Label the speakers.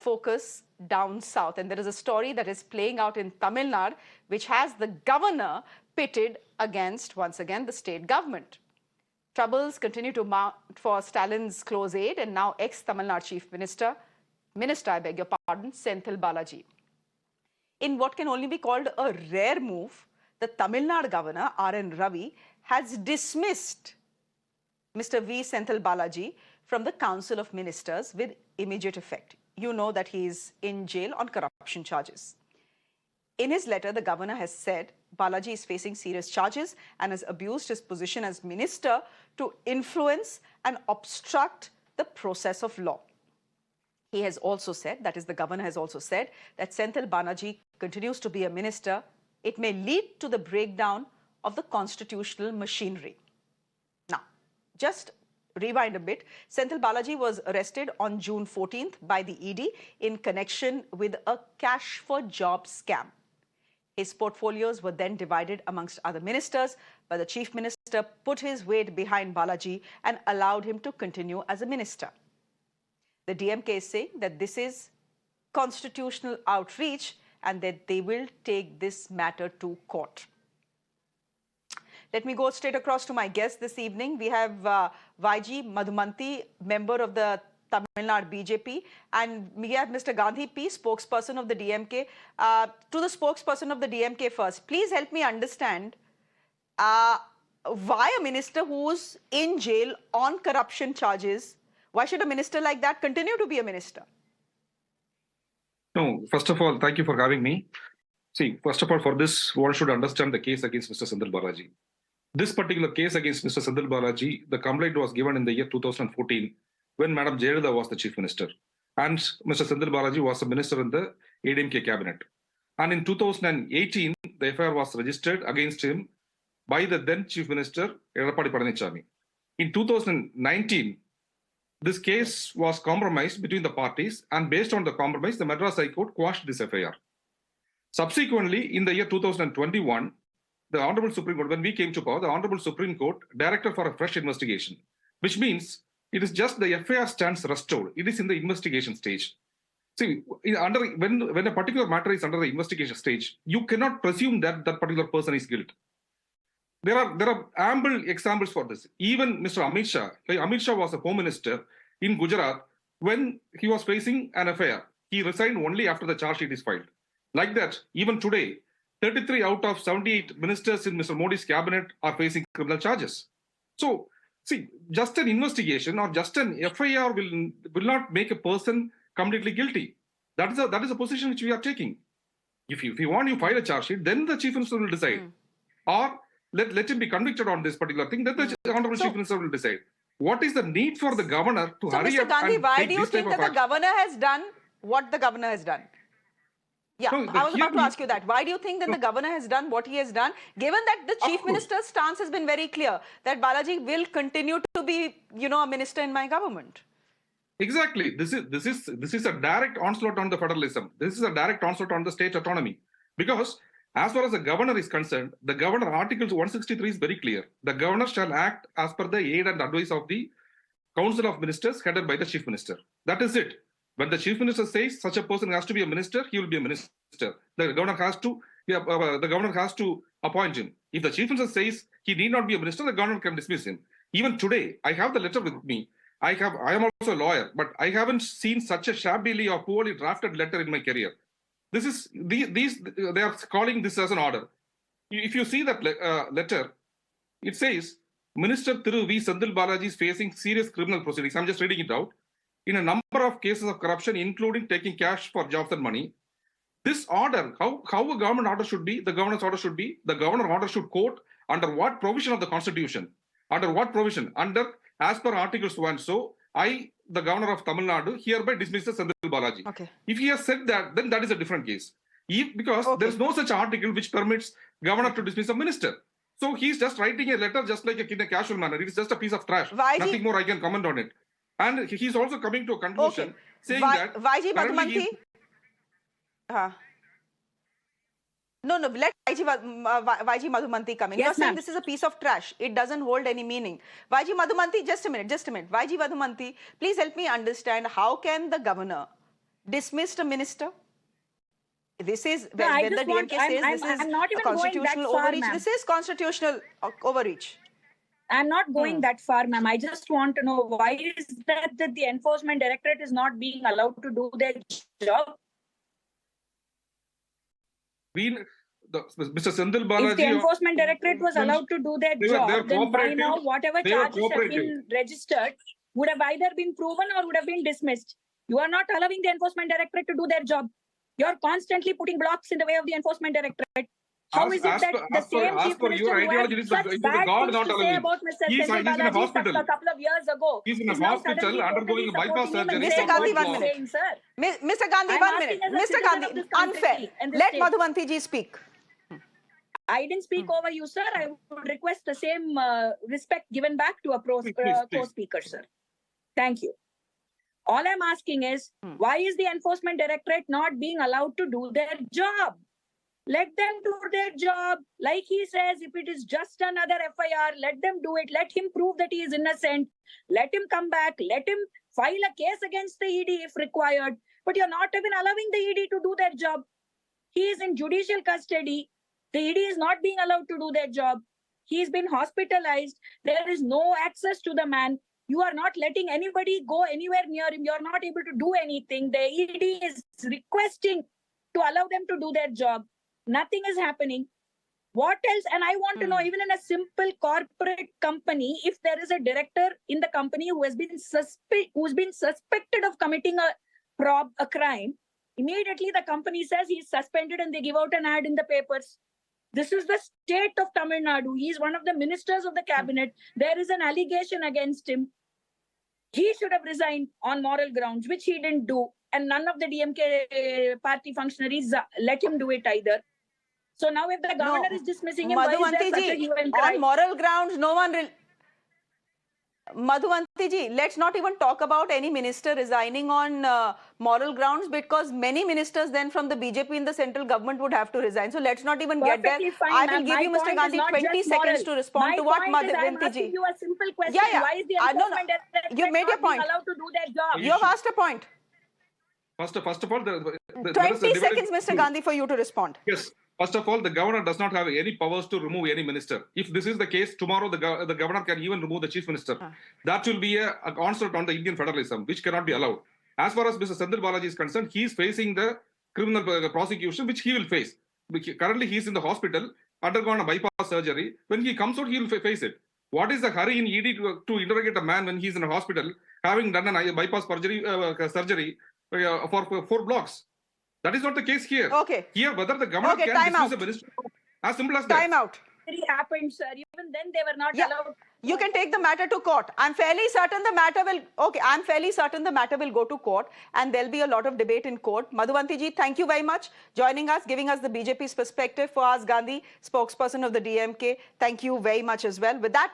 Speaker 1: focus down south. And there is a story that is playing out in Tamil Nadu, which has the governor pitted against, once again, the state government. Troubles continue to mount for Stalin's close aide and now ex-Tamil Nadu Chief Minister, I beg your pardon, Senthil Balaji. In what can only be called a rare move, the Tamil Nadu governor, R.N. Ravi, has dismissed Mr. V. Senthil Balaji from the Council of Ministers with immediate effect. You know that he is in jail on corruption charges. In his letter, the governor has said Balaji is facing serious charges and has abused his position as minister to influence and obstruct the process of law. He has also said, that is, the governor has also said, that Senthil Balaji continues to be a minister. It may lead to the breakdown of the constitutional machinery. Now, just rewind a bit. Senthil Balaji was arrested on June 14th by the Eide in connection with a cash for job scam. His portfolios were then divided amongst other ministers, but the chief minister put his weight behind Balaji and allowed him to continue as a minister. The DMK is saying that this is constitutional outreach and that they will take this matter to court. Let me go straight across to my guest this evening. We have YG Madhumanti, member of the Tamil Nadu BJP, and we have Mr. Gandhi P, spokesperson of the DMK. To the spokesperson of the DMK first, please help me understand why a minister who's in jail on corruption charges, why should a minister like that continue to be a minister?
Speaker 2: No, first of all, thank you for having me. See, first of all, for this, one should understand the case against Mr. Senthil Balaji. This particular case against Mr. Senthil Balaji, the complaint was given in the year 2014 when Madam Jayalalitha was the chief minister. And Mr. Senthil Balaji was a minister in the ADMK cabinet. And in 2018, the FIR was registered against him by the then chief minister, Edappadi Palanichami. In 2019, this case was compromised between the parties, and based on the compromise, the Madras High Court quashed this FIR. Subsequently, in the year 2021, the Honorable Supreme Court, when we came to power, the Honorable Supreme Court directed for a fresh investigation, which means it is just the FIR stands restored. It is in the investigation stage. See, when a particular matter is under the investigation stage, you cannot presume that that particular person is guilty. There are ample examples for this. Even Mr. Amit Shah was a home minister in Gujarat when he was facing an FIR. He resigned only after the charge sheet is filed. Like that, even today, 33 out of 78 ministers in Mr. Modi's cabinet are facing criminal charges. So, see, just an investigation or just an FIR will not make a person completely guilty. That is a position which we are taking. If you want you file a charge sheet, then the chief minister will decide. Or let him be convicted on this particular thing, then the honorable chief minister will decide. What is the need for the governor to hurry
Speaker 1: Mr.
Speaker 2: up
Speaker 1: Gandhi,
Speaker 2: and
Speaker 1: why
Speaker 2: take
Speaker 1: do you
Speaker 2: this type
Speaker 1: think
Speaker 2: of
Speaker 1: that the
Speaker 2: action?
Speaker 1: governor has done what the governor has done? Yeah,
Speaker 2: No,
Speaker 1: I was about to ask you that. Why do you think that the governor has done what he has done, given that the chief minister's stance has been very clear, that Balaji will continue to be, a minister in my government?
Speaker 2: Exactly. This is a direct onslaught on the federalism. This is a direct onslaught on the state autonomy. Because as far as the governor is concerned, the governor Article 163 is very clear. The governor shall act as per the aid and advice of the Council of Ministers headed by the chief minister. That is it. When the chief minister says such a person has to be a minister, he will be a minister. The governor has to appoint him. If the chief minister says he need not be a minister, the governor can dismiss him. Even today, I have the letter with me. I am also a lawyer, but I haven't seen such a shabbily or poorly drafted letter in my career. They are calling this as an order. If you see that letter, it says, Minister Thiru V. Senthil Balaji is facing serious criminal proceedings. I'm just reading it out. In a number of cases of corruption, including taking cash for jobs and money. This order, how a government order should be, the governor's order should be, the governor order should quote under what provision of the constitution? Under what provision? Under, as per Article 1. So, the governor of Tamil Nadu, hereby dismisses Senthil Balaji.
Speaker 1: Okay.
Speaker 2: If he has said that, then that is a different case. Because there's no such article which permits governor to dismiss a minister. So he's just writing a letter just like in a casual manner. It is just a piece of trash. Nothing more I can comment on it. And he's also coming to a conclusion saying that...
Speaker 1: YG Madhumanti? No, let YG Madhumanti come in.
Speaker 3: Yes,
Speaker 1: You're saying this is a piece of trash. It doesn't hold any meaning. YG Madhumanti, just a minute. YG Madhumanti, please help me understand how can the governor dismissed a minister? This is
Speaker 3: No, I
Speaker 1: when the
Speaker 3: just want,
Speaker 1: DMK says this is
Speaker 3: I'm not
Speaker 1: a
Speaker 3: even going that
Speaker 1: constitutional
Speaker 3: far,
Speaker 1: overreach.
Speaker 3: ma'am.
Speaker 1: This is constitutional overreach.
Speaker 3: I'm not going that far, ma'am. I just want to know why is that the Enforcement Directorate is not being allowed to do their job?
Speaker 2: Mr. Senthil Balaji.
Speaker 3: If the Enforcement Directorate was allowed to do their job, then by now whatever charges have been registered would have either been proven or would have been dismissed. You are not allowing the Enforcement Directorate to do their job. You're constantly putting blocks in the way of the Enforcement Directorate. How is it that the same Chief Minister who had such bad things to say about Mr. Senthil Balaji a couple of years ago
Speaker 2: is in a
Speaker 3: is now
Speaker 2: hospital
Speaker 3: suddenly
Speaker 2: undergoing a
Speaker 3: totally
Speaker 2: bypass
Speaker 3: supporting him and
Speaker 2: surgery.
Speaker 1: Mr.
Speaker 3: saying what
Speaker 1: Gandhi,
Speaker 3: he's
Speaker 1: 1 minute.
Speaker 3: saying, sir?
Speaker 1: Mr. Gandhi,
Speaker 3: I'm
Speaker 1: 1
Speaker 3: asking
Speaker 1: minute.
Speaker 3: as a
Speaker 1: Mr.
Speaker 3: citizen
Speaker 1: Gandhi,
Speaker 3: of this
Speaker 1: unfair.
Speaker 3: country and this
Speaker 1: Let
Speaker 3: state.
Speaker 1: Madhuvanti ji speak.
Speaker 3: I didn't speak over you, sir. I would request the same respect given back to a co-speaker, sir. Thank you. All I'm asking is, why is the Enforcement Directorate not being allowed to do their job? Let them do their job. Like he says, if it is just another FIR, let them do it. Let him prove that he is innocent. Let him come back. Let him file a case against the ED if required. But you're not even allowing the ED to do their job. He is in judicial custody. The ED is not being allowed to do their job. He's been hospitalized. There is no access to the man. You are not letting anybody go anywhere near him. You're not able to do anything. The ED is requesting to allow them to do their job. Nothing is happening. What else? And I want to know, even in a simple corporate company, if there is a director in the company who has been suspected of committing a crime, immediately the company says he's suspended and they give out an ad in the papers. This is the state of Tamil Nadu. He's one of the ministers of the cabinet. There is an allegation against him. He should have resigned on moral grounds, which he didn't do. And none of the DMK party functionaries let him do it either. So now if the governor is dismissing him, why is there such a hue and cry?
Speaker 1: On moral grounds, no one... Madhuvanti ji, let's not even talk about any minister resigning on moral grounds, because many ministers then from the BJP in the central government would have to resign. So let's not even get there.
Speaker 3: Fine,
Speaker 1: I will give you, Mr. Gandhi, 20 seconds to respond to what Madhuvanti ji.
Speaker 3: You a simple question. Why is the Enforcement Directorate
Speaker 1: you made your
Speaker 3: not
Speaker 1: point.
Speaker 3: being allowed to do their job?
Speaker 1: You have asked a point.
Speaker 2: First of all,
Speaker 1: 20 seconds, Mr. Gandhi, for you to respond.
Speaker 2: Yes. First of all, the governor does not have any powers to remove any minister. If this is the case, tomorrow the governor can even remove the chief minister. That will be a onslaught on the Indian federalism, which cannot be allowed. As far as Mr. Senthil Balaji is concerned, he is facing the criminal prosecution, which he will face. Currently, he is in the hospital, undergone a bypass surgery. When he comes out, he will face it. What is the hurry in ED to interrogate a man when he is in a hospital, having done a bypass surgery for 4 blocks? That is not the case here.
Speaker 1: Okay.
Speaker 2: Here, whether the government can dismiss a minister, as simple as that.
Speaker 1: Time out.
Speaker 3: It happened, sir. Even then, they were not allowed.
Speaker 1: You can take the matter to court. I'm fairly certain the matter will... Okay, I'm fairly certain the matter will go to court and there'll be a lot of debate in court. Madhuvanti ji, thank you very much joining us, giving us the BJP's perspective. Puhazh Gandhi, spokesperson of the DMK, thank you very much as well. With that,